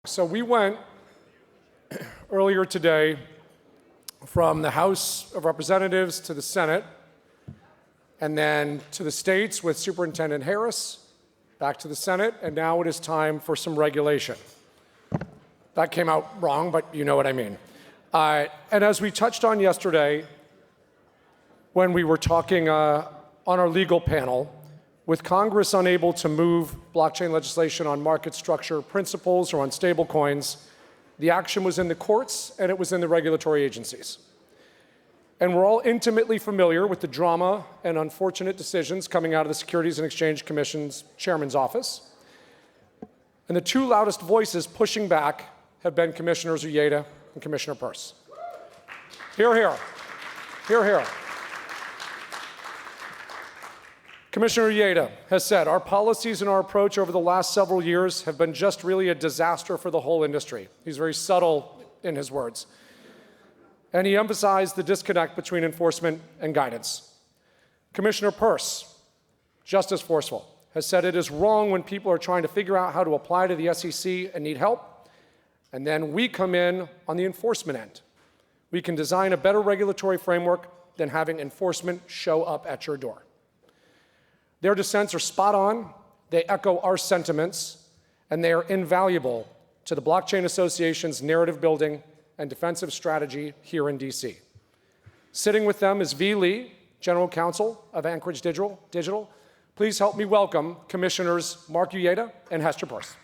So we went earlier today from the House of Representatives to the Senate, and then to the states with Superintendent Harris, back to the Senate, and now it is time for some regulation. That came out wrong, but you know what I mean. And as we touched on yesterday, when we were talking on our legal panel, with Congress unable to move blockchain legislation on market structure principles or on stablecoins, the action was in the courts and it was in the regulatory agencies. And we're all intimately familiar with the drama and unfortunate decisions coming out of the Securities and Exchange Commission's chairman's office. And the two loudest voices pushing back have been Commissioners Uyeda and Commissioner Peirce. Hear, hear. Hear, hear. Commissioner Uyeda has said, our policies and our approach over the last several years have been just really a disaster for the whole industry. He's very subtle in his words. And he emphasized the disconnect between enforcement and guidance. Commissioner Peirce, just as forceful, has said it is wrong when people are trying to figure out how to apply to the SEC and need help, and then we come in on the enforcement end. We can design a better regulatory framework than having enforcement show up at your door. Their dissents are spot on, they echo our sentiments, and they are invaluable to the Blockchain Association's narrative building and defensive strategy here in DC. Sitting with them is V. Lee, General Counsel of Anchorage Digital. Please help me welcome Commissioners Mark Uyeda and Hester Peirce.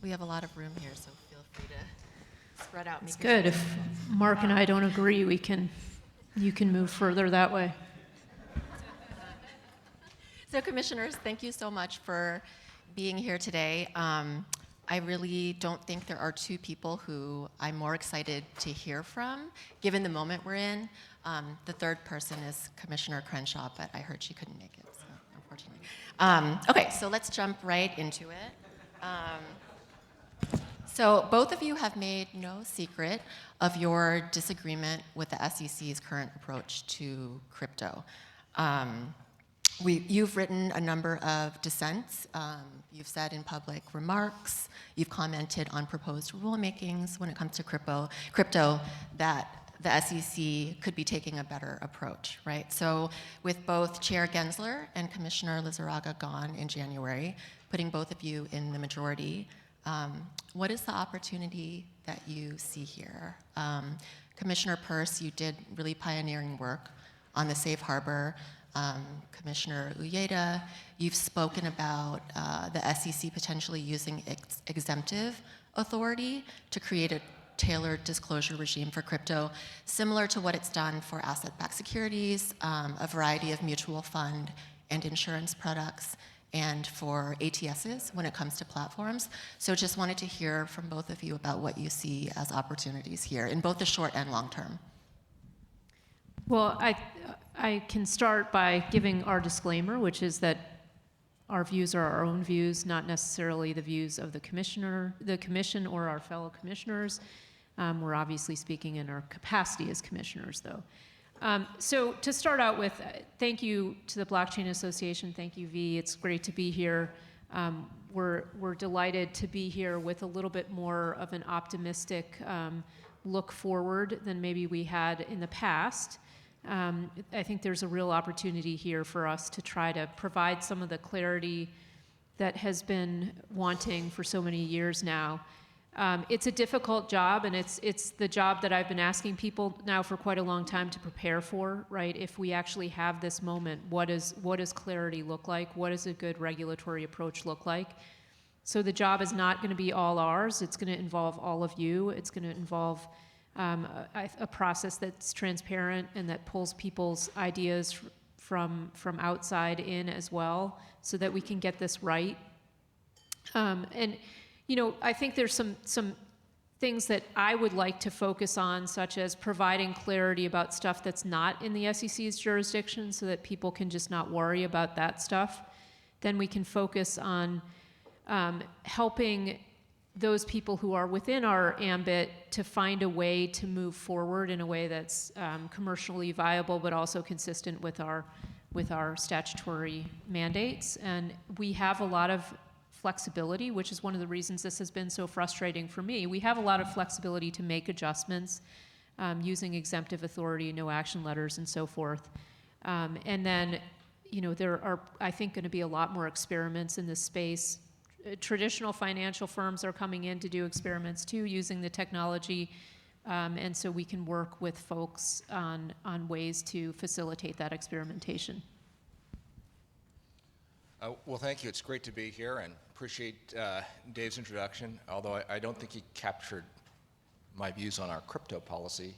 We have a lot of room here, so feel free to spread out. It's good. If Mark and I don't agree, you can move further that way. So commissioners, thank you so much for being here today. I really don't think there are two people who I'm more excited to hear from, given the moment we're in. The third person is Commissioner Crenshaw, but I heard she couldn't make it, so unfortunately. Okay, so let's jump right into it. So both of you have made no secret of your disagreement with the SEC's current approach to crypto. You've written a number of dissents. You've said in public remarks, you've commented on proposed rulemakings when it comes to crypto that the SEC could be taking a better approach, right? So with both Chair Gensler and Commissioner Lizarraga gone in January, putting both of you in the majority, what is the opportunity that you see here? Commissioner Peirce, you did really pioneering work on the safe harbor. Commissioner Uyeda, you've spoken about the SEC potentially using its exemptive authority to create a tailored disclosure regime for crypto, similar to what it's done for asset-backed securities, a variety of mutual fund and insurance products, and for ATSs when it comes to platforms. So just wanted to hear from both of you about what you see as opportunities here in both the short and long term. Well, I can start by giving our disclaimer, which is that our views are our own views, not necessarily the views of the commission or our fellow commissioners. We're obviously speaking in our capacity as commissioners, though. So to start out with, thank you to the Blockchain Association. Thank you, V. It's great to be here. We're delighted to be here with a little bit more of an optimistic look forward than maybe we had in the past. I think there's a real opportunity here for us to try to provide some of the clarity that has been wanting for so many years now. It's a difficult job, and it's the job that I've been asking people now for quite a long time to prepare for, right? If we actually have this moment, what does clarity look like? What does a good regulatory approach look like? So the job is not going to be all ours. It's going to involve all of you. It's going to involve a process that's transparent and that pulls people's ideas from outside in as well, so that we can get this right. And you know, I think there's some things that I would like to focus on, such as providing clarity about stuff that's not in the SEC's jurisdiction, so that people can just not worry about that stuff. Then we can focus on helping those people who are within our ambit to find a way to move forward in a way that's commercially viable, but also consistent with our statutory mandates. And we have a lot of flexibility, which is one of the reasons this has been so frustrating for me. We have a lot of flexibility to make adjustments using exemptive authority, no action letters, and so forth. And then, there are, I think, going to be a lot more experiments in this space. Traditional financial firms are coming in to do experiments too, using the technology, and so we can work with folks on ways to facilitate that experimentation. Well, thank you. It's great to be here, and appreciate Dave's introduction, although I don't think he captured my views on our crypto policy.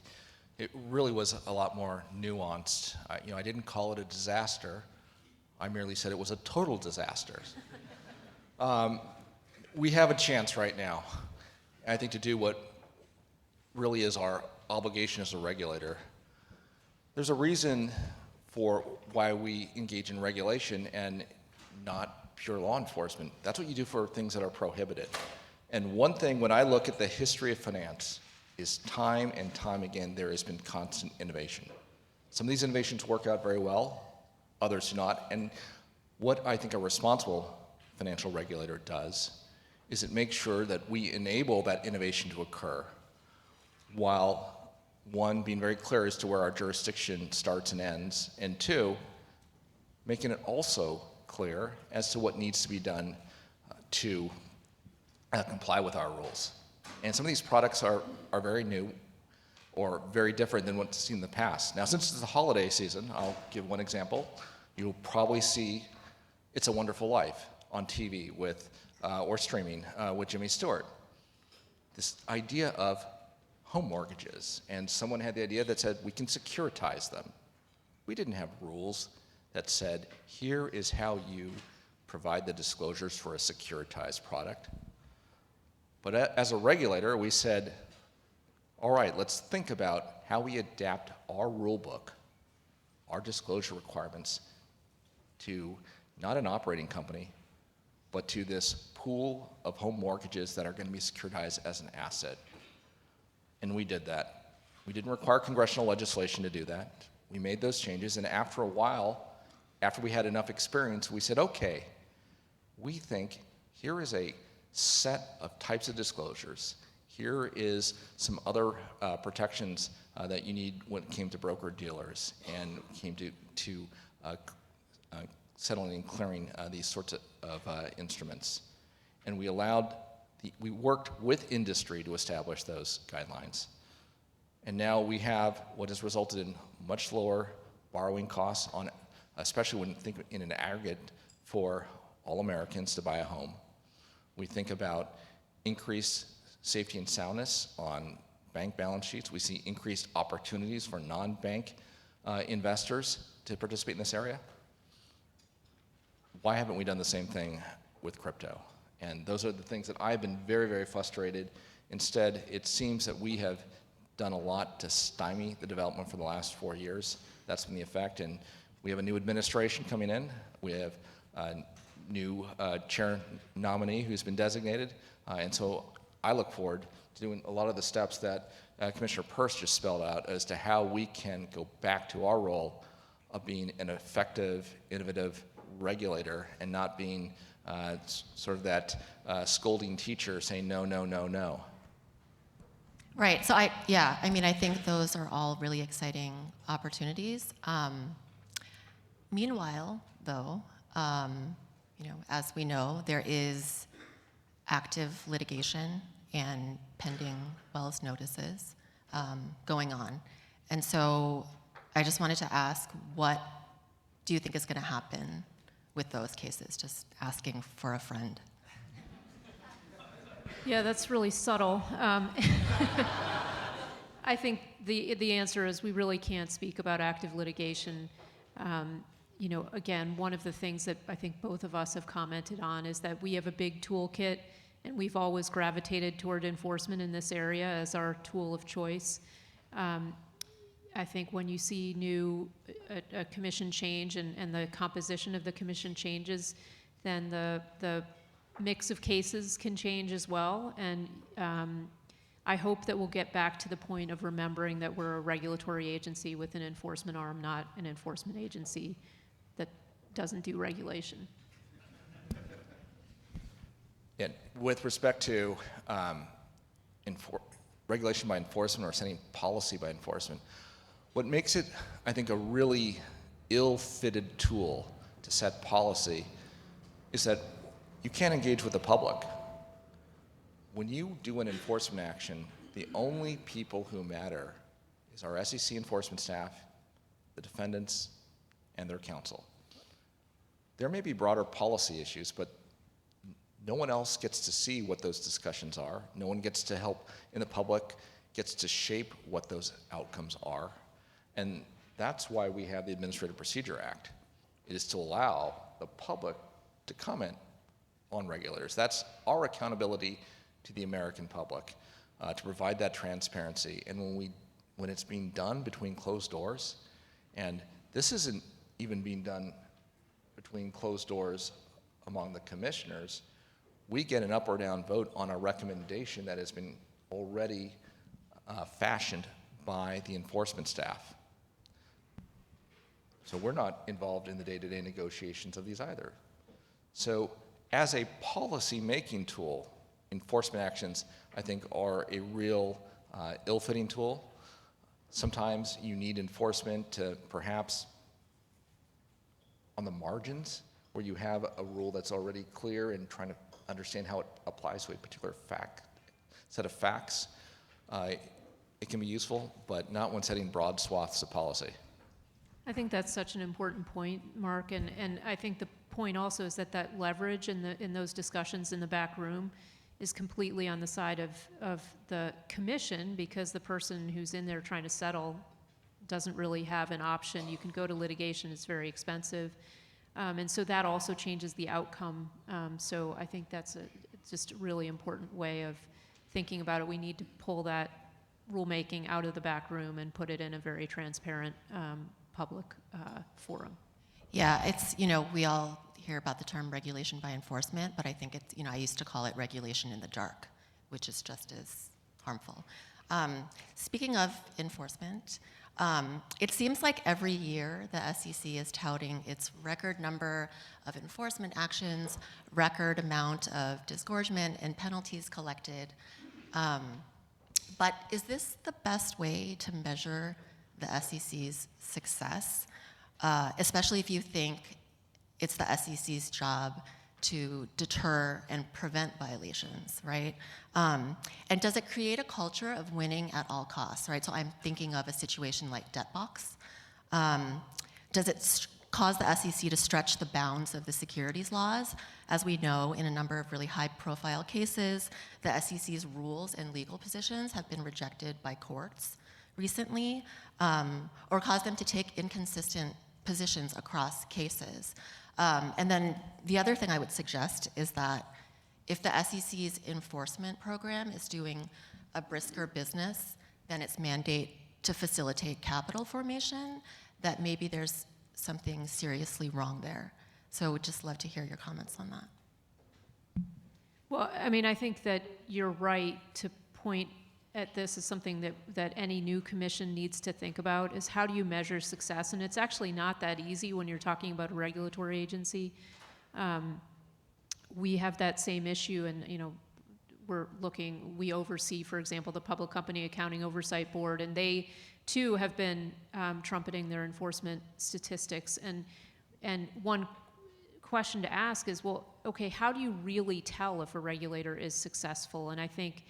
It really was a lot more nuanced. I didn't call it a disaster. I merely said it was a total disaster. We have a chance right now, I think, to do what really is our obligation as a regulator. There's a reason for why we engage in regulation and not pure law enforcement. That's what you do for things that are prohibited. And one thing, when I look at the history of finance, is time and time again, there has been constant innovation. Some of these innovations work out very well, others do not. And what I think a responsible financial regulator does is it makes sure that we enable that innovation to occur while, one, being very clear as to where our jurisdiction starts and ends, and two, making it also clear as to what needs to be done to comply with our rules. And some of these products are very new or very different than what's seen in the past. Now, since it's the holiday season, I'll give one example. You'll probably see It's a Wonderful Life on TV with, or streaming with Jimmy Stewart. This idea of home mortgages, and someone had the idea that said we can securitize them. We didn't have rules that said, here is how you provide the disclosures for a securitized product. But as a regulator, we said, all right, let's think about how we adapt our rule book, our disclosure requirements, to not an operating company, but to this pool of home mortgages that are going to be securitized as an asset. And we did that. We didn't require congressional legislation to do that. We made those changes, and after a while, after we had enough experience, we said, okay, we think here is a set of types of disclosures. Here is some other protections that you need when it came to broker-dealers and came to settling and clearing these sorts of instruments. And we worked with industry to establish those guidelines. And now we have what has resulted in much lower borrowing costs, especially when you think in an aggregate for all Americans to buy a home. We think about increased safety and soundness on bank balance sheets. We see increased opportunities for non-bank investors to participate in this area. Why haven't we done the same thing with crypto? And those are the things that I've been very, very frustrated. Instead, it seems that we have done a lot to stymie the development for the last 4 years. That's been the effect. And we have a new administration coming in. We have a new chair nominee who's been designated. And so I look forward to doing a lot of the steps that Commissioner Peirce just spelled out as to how we can go back to our role of being an effective, innovative regulator and not being sort of that scolding teacher saying no, no, no, no. Right. So I think those are all really exciting opportunities. Meanwhile, though, as we know, there is active litigation and pending Wells notices going on. And so I just wanted to ask, what do you think is going to happen with those cases? Just asking for a friend. Yeah, that's really subtle. I think the answer is we really can't speak about active litigation. Again, one of the things that I think both of us have commented on is that we have a big toolkit, and we've always gravitated toward enforcement in this area as our tool of choice. I think when you see a commission change and the composition of the commission changes, then the mix of cases can change as well, and I hope that we'll get back to the point of remembering that we're a regulatory agency with an enforcement arm, not an enforcement agency that doesn't do regulation. Yeah, with respect to regulation by enforcement or setting policy by enforcement, what makes it, I think, a really ill-fitted tool to set policy is that you can't engage with the public. When you do an enforcement action, the only people who matter is our SEC enforcement staff, the defendants, and their counsel. There may be broader policy issues, but no one else gets to see what those discussions are. No one gets to help in the public, gets to shape what those outcomes are. And that's why we have the Administrative Procedure Act. It is to allow the public to comment on regulators. That's our accountability to the American public, to provide that transparency. And when it's being done between closed doors, and this isn't even being done between closed doors among the commissioners, we get an up or down vote on a recommendation that has been already fashioned by the enforcement staff. So we're not involved in the day-to-day negotiations of these either. So as a policy-making tool, enforcement actions, I think, are a real ill-fitting tool. Sometimes you need enforcement to perhaps on the margins where you have a rule that's already clear and trying to understand how it applies to a particular set of facts. It can be useful, but not when setting broad swaths of policy. I think that's such an important point, Mark, and I think the point also is that leverage in those discussions in the back room is completely on the side of the commission, because the person who's in there trying to settle doesn't really have an option. You can go to litigation, it's very expensive. And so that also changes the outcome. So I think that's just a really important way of thinking about it. We need to pull that rulemaking out of the back room and put it in a very transparent public forum. Yeah, it's, we all hear about the term regulation by enforcement, but I think it's, I used to call it regulation in the dark, which is just as harmful. Speaking of enforcement, it seems like every year the SEC is touting its record number of enforcement actions, record amount of disgorgement and penalties collected. But is this the best way to measure the SEC's success, especially if you think it's the SEC's job to deter and prevent violations, right? And does it create a culture of winning at all costs, right? So I'm thinking of a situation like debt box. Does it cause the SEC to stretch the bounds of the securities laws? As we know, in a number of really high-profile cases, the SEC's rules and legal positions have been rejected by courts recently, or cause them to take inconsistent positions across cases. And then the other thing I would suggest is that if the SEC's enforcement program is doing a brisker business than its mandate to facilitate capital formation, that maybe there's something seriously wrong there. So I would just love to hear your comments on that. Well, I mean, I think that you're right to point at this as something that any new commission needs to think about, is how do you measure success? And it's actually not that easy when you're talking about a regulatory agency. We have that same issue, and we oversee, for example, the Public Company Accounting Oversight Board, and they too have been trumpeting their enforcement statistics. And one question to ask is, well, okay, how do you really tell if a regulator is successful? And I think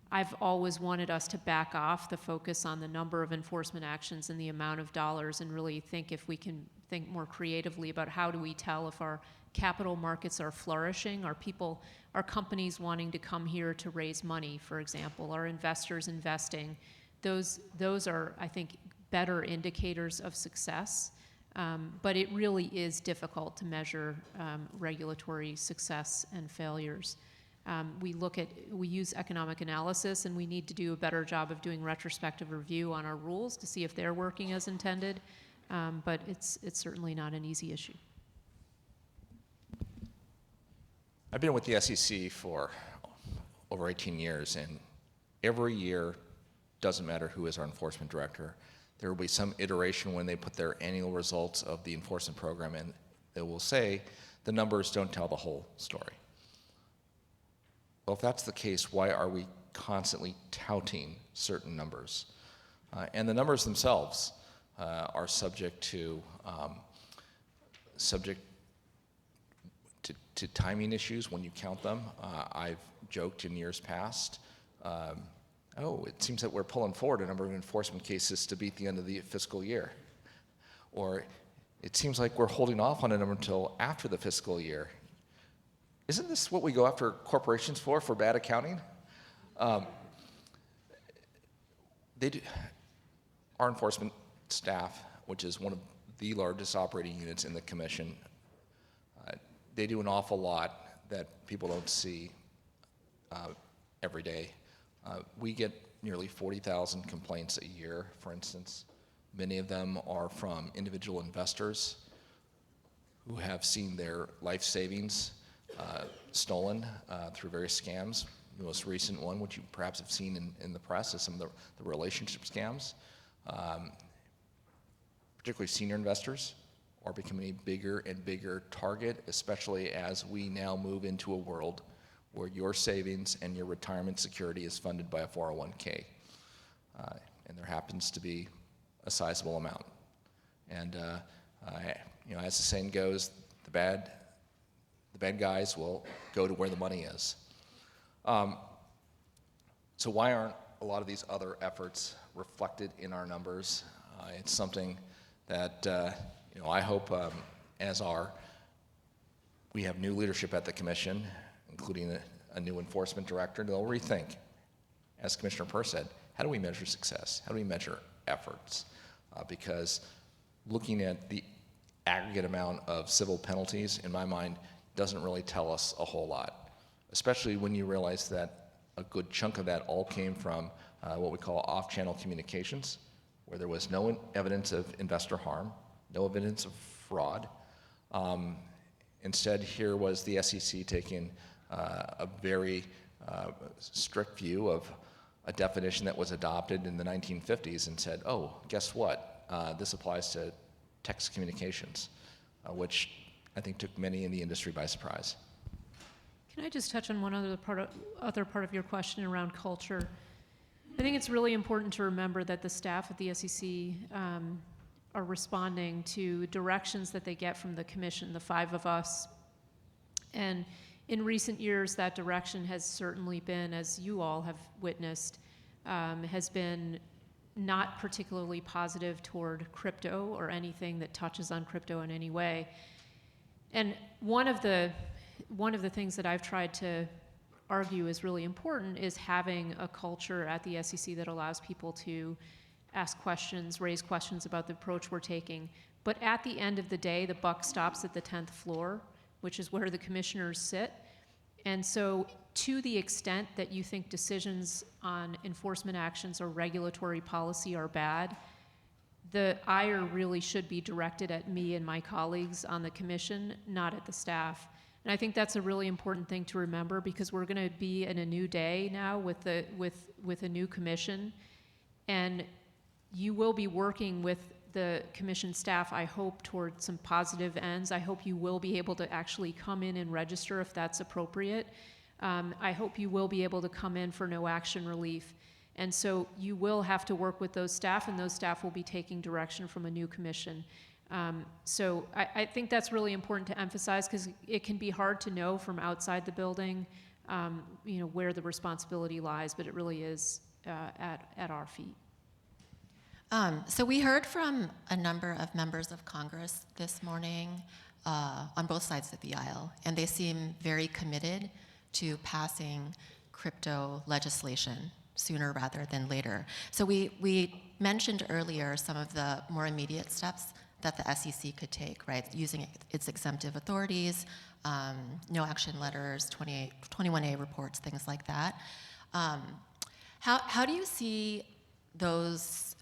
I've always wanted us to back off the focus on the number of enforcement actions and the amount of dollars, and really think if we can think more creatively about how do we tell if our capital markets are flourishing, are companies wanting to come here to raise money, for example, are investors investing. Those are, I think, better indicators of success. But it really is difficult to measure regulatory success and failures. We use economic analysis, and we need to do a better job of doing retrospective review on our rules to see if they're working as intended. But it's certainly not an easy issue. I've been with the SEC for over 18 years, and every year, doesn't matter who is our enforcement director, there will be some iteration when they put their annual results of the enforcement program in. They will say the numbers don't tell the whole story. Well, if that's the case, why are we constantly touting certain numbers? And the numbers themselves are subject to timing issues when you count them. I've joked in years past, it seems that we're pulling forward a number of enforcement cases to beat the end of the fiscal year. Or it seems like we're holding off on a number until after the fiscal year. Isn't this what we go after corporations for bad accounting? Our enforcement staff, which is one of the largest operating units in the commission, they do an awful lot that people don't see every day. We get nearly 40,000 complaints a year, for instance. Many of them are from individual investors who have seen their life savings stolen through various scams. The most recent one, which you perhaps have seen in the press, is some of the relationship scams. Particularly senior investors are becoming a bigger and bigger target, especially as we now move into a world where your savings and your retirement security is funded by a 401k. And there happens to be a sizable amount. And as the saying goes, the bad guys will go to where the money is. So why aren't a lot of these other efforts reflected in our numbers? It's something that I hope, we have new leadership at the commission, including a new enforcement director, they'll rethink, as Commissioner Peirce said, how do we measure success? How do we measure efforts? Because looking at the aggregate amount of civil penalties, in my mind, doesn't really tell us a whole lot, especially when you realize that a good chunk of that all came from what we call off-channel communications, where there was no evidence of investor harm, no evidence of fraud. Instead, here was the SEC taking a very strict view of a definition that was adopted in the 1950s and said, oh, guess what? This applies to text communications, which I think took many in the industry by surprise. Can I just touch on one other part of your question around culture? I think it's really important to remember that the staff at the SEC are responding to directions that they get from the commission, the 5 of us. And in recent years, that direction has certainly been, as you all have witnessed, has been not particularly positive toward crypto or anything that touches on crypto in any way. And one of the things that I've tried to argue is really important is having a culture at the SEC that allows people to ask questions, raise questions about the approach we're taking. But at the end of the day, the buck stops at the 10th floor, which is where the commissioners sit. And so to the extent that you think decisions on enforcement actions or regulatory policy are bad, the ire really should be directed at me and my colleagues on the commission, not at the staff. And I think that's a really important thing to remember, because we're going to be in a new day now with a new commission, and you will be working with the commission staff, I hope, toward some positive ends. I hope you will be able to actually come in and register if that's appropriate. I hope you will be able to come in for no action relief. And so you will have to work with those staff, and those staff will be taking direction from a new commission. So I think that's really important to emphasize, because it can be hard to know from outside the building, where the responsibility lies, but it really is at our feet. So we heard from a number of members of Congress this morning on both sides of the aisle, and they seem very committed to passing crypto legislation sooner rather than later. So we mentioned earlier some of the more immediate steps that the SEC could take, right? Using its exemptive authorities, no action letters, 21A reports, things like that. How do you see those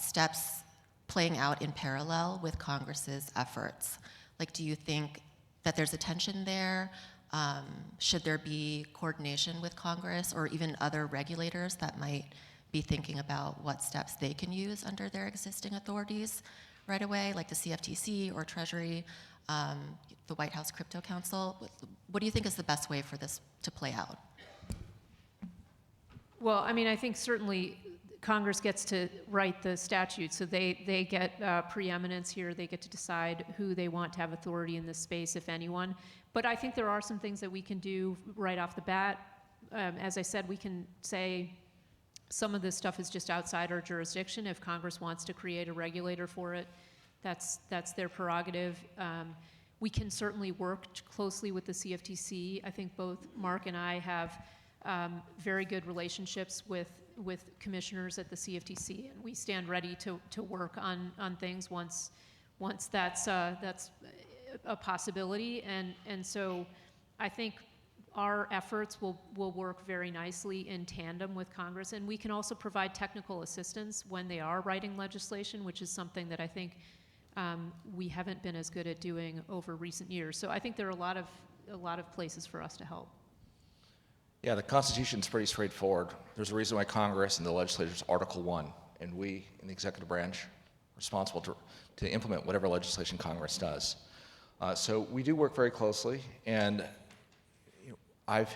steps playing out in parallel with Congress's efforts? Like, do you think that there's a tension there? Should there be coordination with Congress or even other regulators that might be thinking about what steps they can use under their existing authorities right away, like the CFTC or Treasury, the White House Crypto Council? What do you think is the best way for this to play out? Well, I mean, I think certainly Congress gets to write the statute, so they get preeminence here. They get to decide who they want to have authority in this space, if anyone. But I think there are some things that we can do right off the bat. As I said, we can say some of this stuff is just outside our jurisdiction. If Congress wants to create a regulator for it, that's their prerogative. We can certainly work closely with the CFTC. I think both Mark and I have very good relationships with commissioners at the CFTC, and we stand ready to work on things once that's a possibility. And so I think our efforts will work very nicely in tandem with Congress, and we can also provide technical assistance when they are writing legislation, which is something that I think we haven't been as good at doing over recent years. So I think there are a lot of places for us to help. Yeah, the Constitution's pretty straightforward. There's a reason why Congress and the legislature is Article 1, and we in the executive branch are responsible to implement whatever legislation Congress does. So we do work very closely, and I've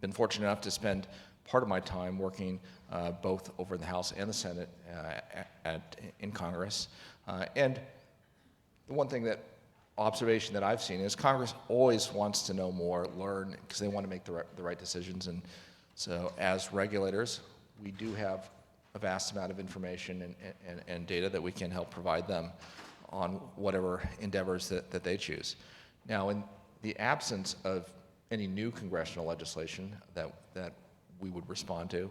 been fortunate enough to spend part of my time working both over in the House and the Senate in Congress. And the one observation that I've seen is Congress always wants to know more, learn, because they want to make the right decisions. And so as regulators, we do have a vast amount of information and data that we can help provide them on whatever endeavors that they choose. Now, in the absence of any new congressional legislation that we would respond to,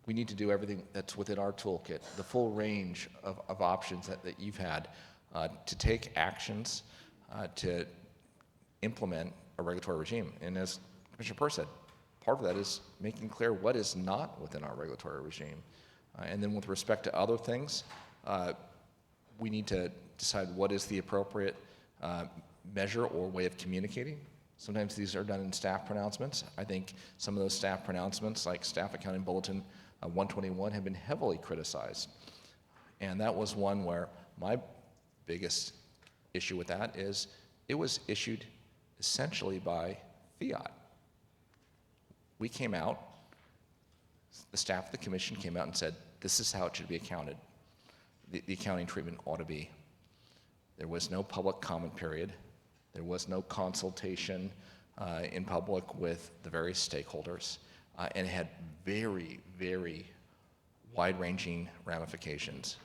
we need to do everything that's within our toolkit, the full range of options that you've had to take actions to implement a regulatory regime. And as Commissioner Peirce said, part of that is making clear what is not within our regulatory regime. And then with respect to other things, we need to decide what is the appropriate measure or way of communicating. Sometimes these are done in staff pronouncements. I think some of those staff pronouncements, like Staff Accounting Bulletin 121, have been heavily criticized. And that was one where my biggest issue with that is it was issued essentially by fiat. We came out, the staff of the commission came out and said, this is how it should be accounted. The accounting treatment ought to be. There was no public comment period. There was no consultation in public with the various stakeholders, and it had very, very wide-ranging ramifications.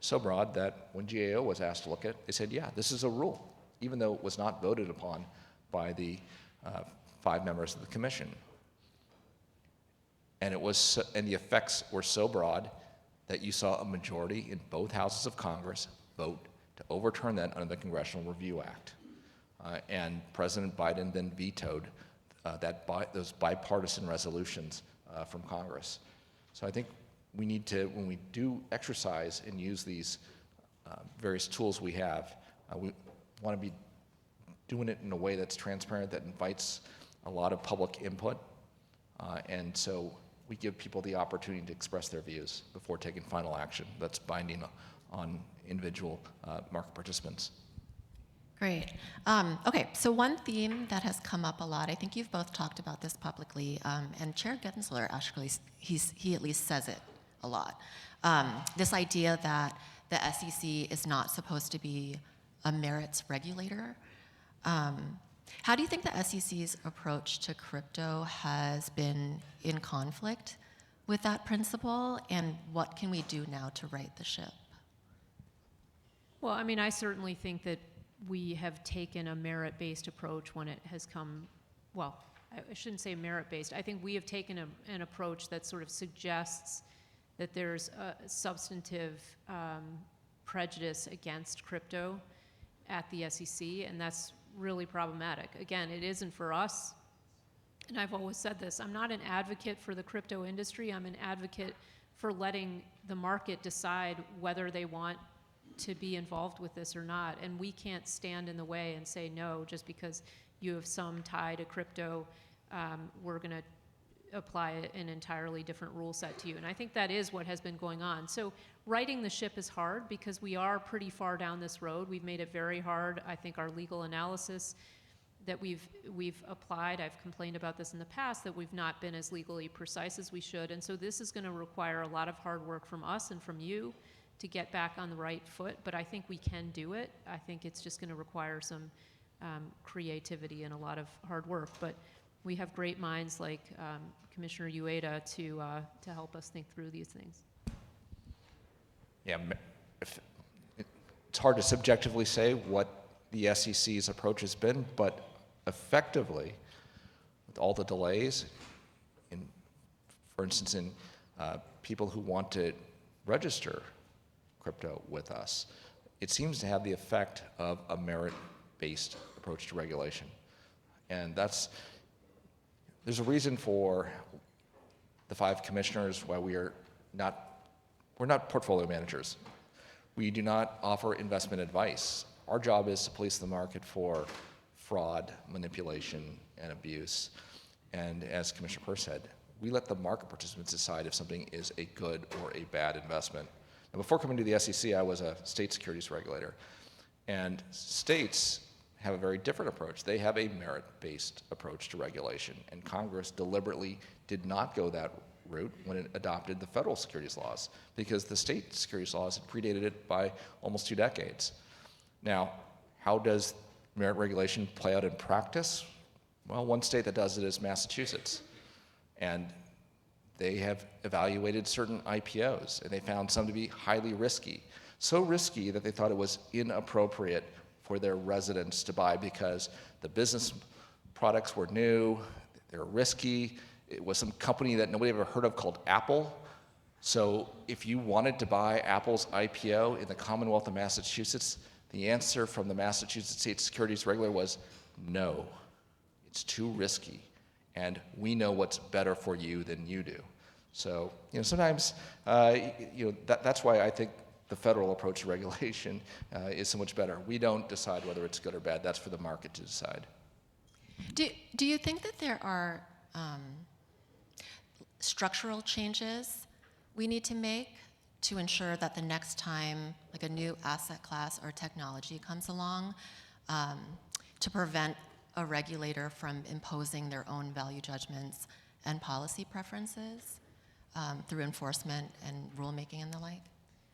So broad that when GAO was asked to look at it, they said, yeah, this is a rule, even though it was not voted upon by the 5 members of the commission. And and the effects were so broad that you saw a majority in both houses of Congress vote to overturn that under the Congressional Review Act. And President Biden then vetoed those bipartisan resolutions from Congress. So I think we need to, when we do exercise and use these various tools we have, we want to be doing it in a way that's transparent, that invites a lot of public input. And so we give people the opportunity to express their views before taking final action that's binding on individual market participants. Great. Okay, so one theme that has come up a lot, I think you've both talked about this publicly, and Chair Gensler actually, he at least says it a lot. This idea that the SEC is not supposed to be a merits regulator. How do you think the SEC's approach to crypto has been in conflict with that principle, and what can we do now to right the ship? Well, I mean, I certainly think that we have taken a merit-based approach when it has come, well, I shouldn't say merit-based. I think we have taken an approach that sort of suggests that there's a substantive prejudice against crypto at the SEC, and that's really problematic. Again, it isn't for us, and I've always said this, I'm not an advocate for the crypto industry, I'm an advocate for letting the market decide whether they want to be involved with this or not. And we can't stand in the way and say no just because you have some tie to crypto. We're going to apply an entirely different rule set to you. And I think that is what has been going on. So righting the ship is hard because we are pretty far down this road. We've made it very hard. I think our legal analysis that we've applied, I've complained about this in the past, that we've not been as legally precise as we should. And so this is going to require a lot of hard work from us and from you to get back on the right foot. But I think we can do it. I think it's just going to require some creativity and a lot of hard work. But we have great minds like Commissioner Uyeda to help us think through these things. Yeah, it's hard to subjectively say what the SEC's approach has been, but effectively, with all the delays, for instance, in people who want to register crypto with us, it seems to have the effect of a merit-based approach to regulation. And there's a reason for the 5 commissioners why we're not portfolio managers. We do not offer investment advice. Our job is to police the market for fraud, manipulation, and abuse. And as Commissioner Peirce said, we let the market participants decide if something is a good or a bad investment. Now, before coming to the SEC, I was a state securities regulator. And states have a very different approach. They have a merit-based approach to regulation. And Congress deliberately did not go that route when it adopted the federal securities laws, because the state securities laws had predated it by almost 2 decades. Now, how does merit regulation play out in practice? Well, one state that does it is Massachusetts. And they have evaluated certain IPOs, and they found some to be highly risky. So risky that they thought it was inappropriate for their residents to buy because the business products were new, they were risky. It was some company that nobody ever heard of called Apple. So if you wanted to buy Apple's IPO in the Commonwealth of Massachusetts, the answer from the Massachusetts State Securities Regulator was no. It's too risky, and we know what's better for you than you do. So, sometimes, that's why I think the federal approach to regulation is so much better. We don't decide whether it's good or bad. That's for the market to decide. Do you think that there are structural changes we need to make to ensure that the next time like a new asset class or technology comes along, to prevent a regulator from imposing their own value judgments and policy preferences through enforcement and rulemaking and the like?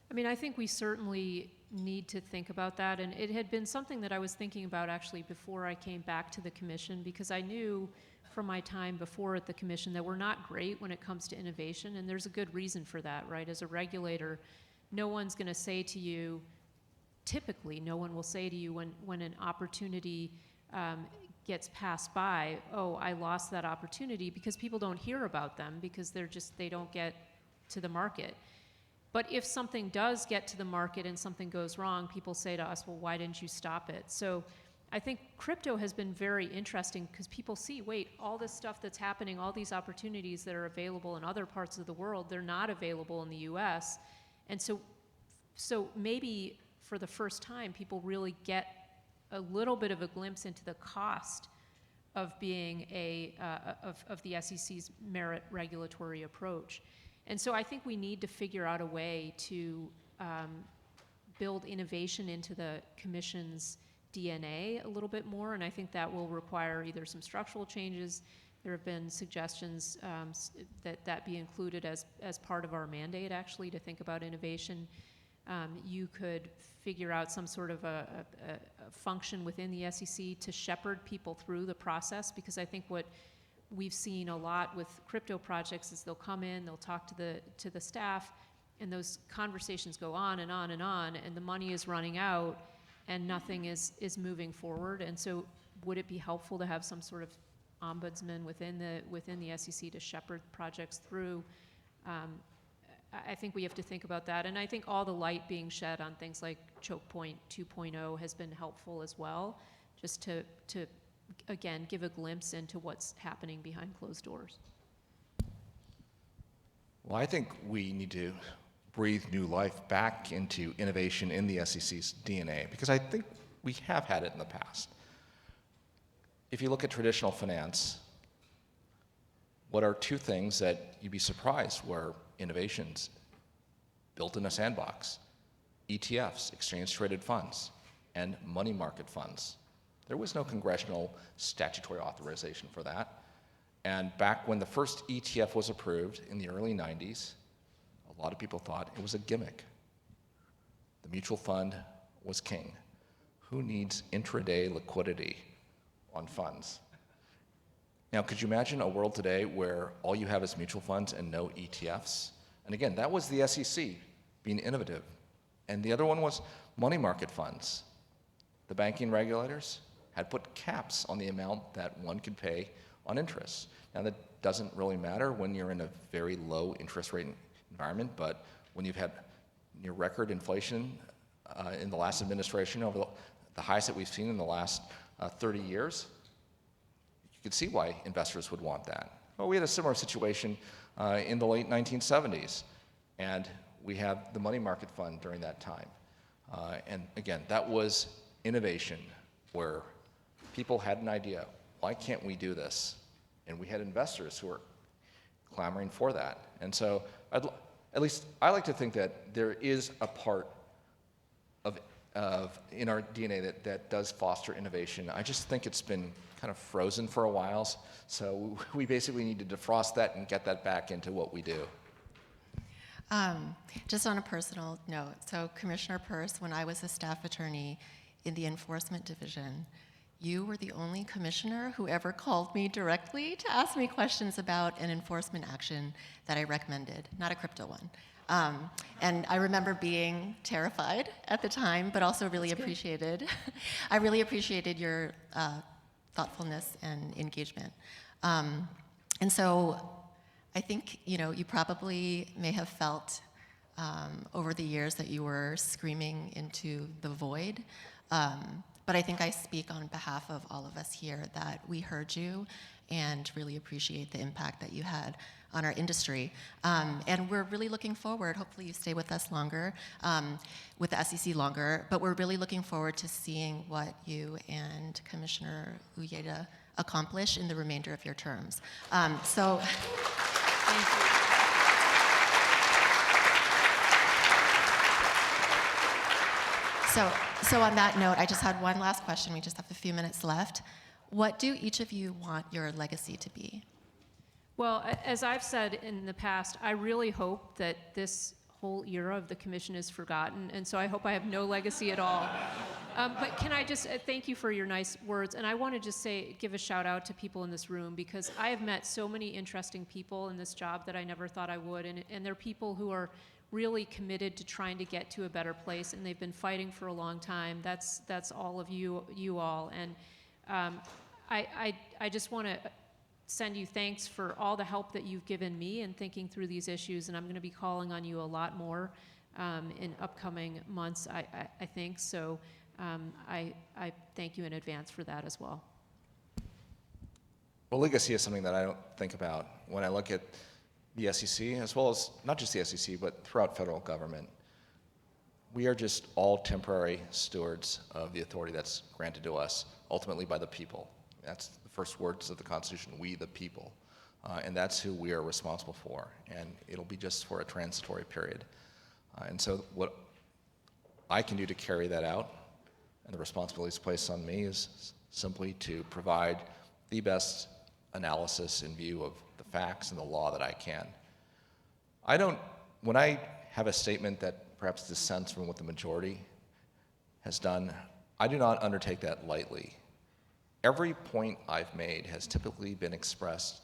I mean, I think we certainly need to think about that, and it had been something that I was thinking about actually before I came back to the commission, because I knew from my time before at the commission that we're not great when it comes to innovation, and there's a good reason for that, right? As a regulator, no one's going to say to you, typically no one will say to you when an opportunity gets passed by, oh, I lost that opportunity, because people don't hear about them because they don't get to the market. But if something does get to the market and something goes wrong, people say to us, well, why didn't you stop it? So I think crypto has been very interesting because people see, wait, all this stuff that's happening, all these opportunities that are available in other parts of the world, they're not available in the US. And so maybe for the first time, people really get a little bit of a glimpse into the cost of being of the SEC's merit regulatory approach. And so I think we need to figure out a way to build innovation into the Commission's DNA a little bit more, and I think that will require either some structural changes. There have been suggestions that be included as part of our mandate, actually, to think about innovation. You could figure out some sort of a function within the SEC to shepherd people through the process, because I think what we've seen a lot with crypto projects is they'll come in, they'll talk to the staff, and those conversations go on and on and on, and the money is running out, and nothing is moving forward. And so, would it be helpful to have some sort of ombudsman within the SEC to shepherd projects through? I think we have to think about that, and I think all the light being shed on things like Choke Point 2.0 has been helpful as well, just to again, give a glimpse into what's happening behind closed doors. Well, I think we need to breathe new life back into innovation in the SEC's DNA, because I think we have had it in the past. If you look at traditional finance, what are two things that you'd be surprised were innovations built in a sandbox? ETFs, exchange-traded funds, and money market funds. There was no congressional statutory authorization for that. And back when the first ETF was approved in the early 90s, a lot of people thought it was a gimmick. The mutual fund was king. Who needs intraday liquidity on funds? Now, could you imagine a world today where all you have is mutual funds and no ETFs? And again, that was the SEC being innovative. And the other one was money market funds. The banking regulators had put caps on the amount that one could pay on interest. Now, that doesn't really matter when you're in a very low interest rate environment, but when you've had near record inflation in the last administration, over the highest that we've seen in the last 30 years, you could see why investors would want that. Well, we had a similar situation in the late 1970s, and we had the money market fund during that time. And again, that was innovation, where people had an idea, why can't we do this? And we had investors who were clamoring for that. And so at least I like to think that there is a part of in our DNA that does foster innovation. I just think it's been kind of frozen for a while, so we basically need to defrost that and get that back into what we do. Just on a personal note, so Commissioner Peirce, when I was a staff attorney in the enforcement division, you were the only commissioner who ever called me directly to ask me questions about an enforcement action that I recommended, not a crypto one. And I remember being terrified at the time, but also really appreciated. I really appreciated your thoughtfulness and engagement. And so I think, you probably may have felt over the years that you were screaming into the void. But I think I speak on behalf of all of us here that we heard you and really appreciate the impact that you had on our industry. And we're really looking forward, hopefully you stay with us longer, with the SEC longer, but we're really looking forward to seeing what you and Commissioner Uyeda accomplish in the remainder of your terms. So, thank you. So on that note, I just had one last question. We just have a few minutes left. What do each of you want your legacy to be? Well, as I've said in the past, I really hope that this whole era of the commission is forgotten, and so I hope I have no legacy at all. But can I just thank you for your nice words, and I want to just give a shout out to people in this room, because I have met so many interesting people in this job that I never thought I would, and they're people who are really committed to trying to get to a better place, and they've been fighting for a long time. That's all of you all, and I just want to send you thanks for all the help that you've given me in thinking through these issues, and I'm going to be calling on you a lot more in upcoming months, I think. So I thank you in advance for that as well. Well, legacy is something that I don't think about when I look at the SEC, as well as not just the SEC, but throughout federal government. We are just all temporary stewards of the authority that's granted to us, ultimately by the people. That's the first words of the Constitution, we the people. And that's who we are responsible for. And it'll be just for a transitory period. And so what I can do to carry that out, and the responsibilities placed on me, is simply to provide the best analysis in view of the facts and the law that I can. When I have a statement that perhaps dissents from what the majority has done, I do not undertake that lightly. Every point I've made has typically been expressed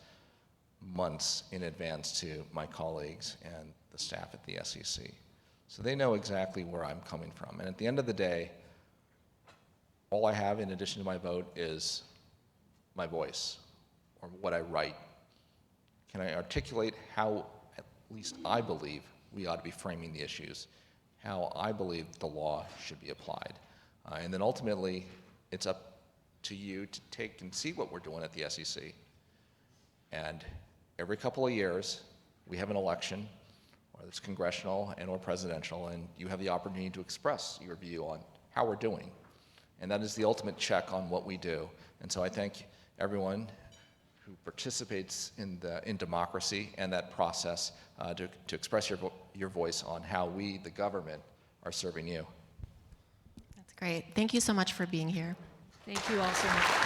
months in advance to my colleagues and the staff at the SEC. So they know exactly where I'm coming from. And at the end of the day, all I have in addition to my vote is my voice, or what I write. Can I articulate how, at least I believe, we ought to be framing the issues, how I believe the law should be applied. And then ultimately, it's up to you to take and see what we're doing at the SEC. And every couple of years, we have an election, whether it's congressional and or presidential, and you have the opportunity to express your view on how we're doing. And that is the ultimate check on what we do. And so I thank everyone who participates in democracy and that process to express your voice on how we, the government, are serving you. That's great. Thank you so much for being here. Thank you all so much.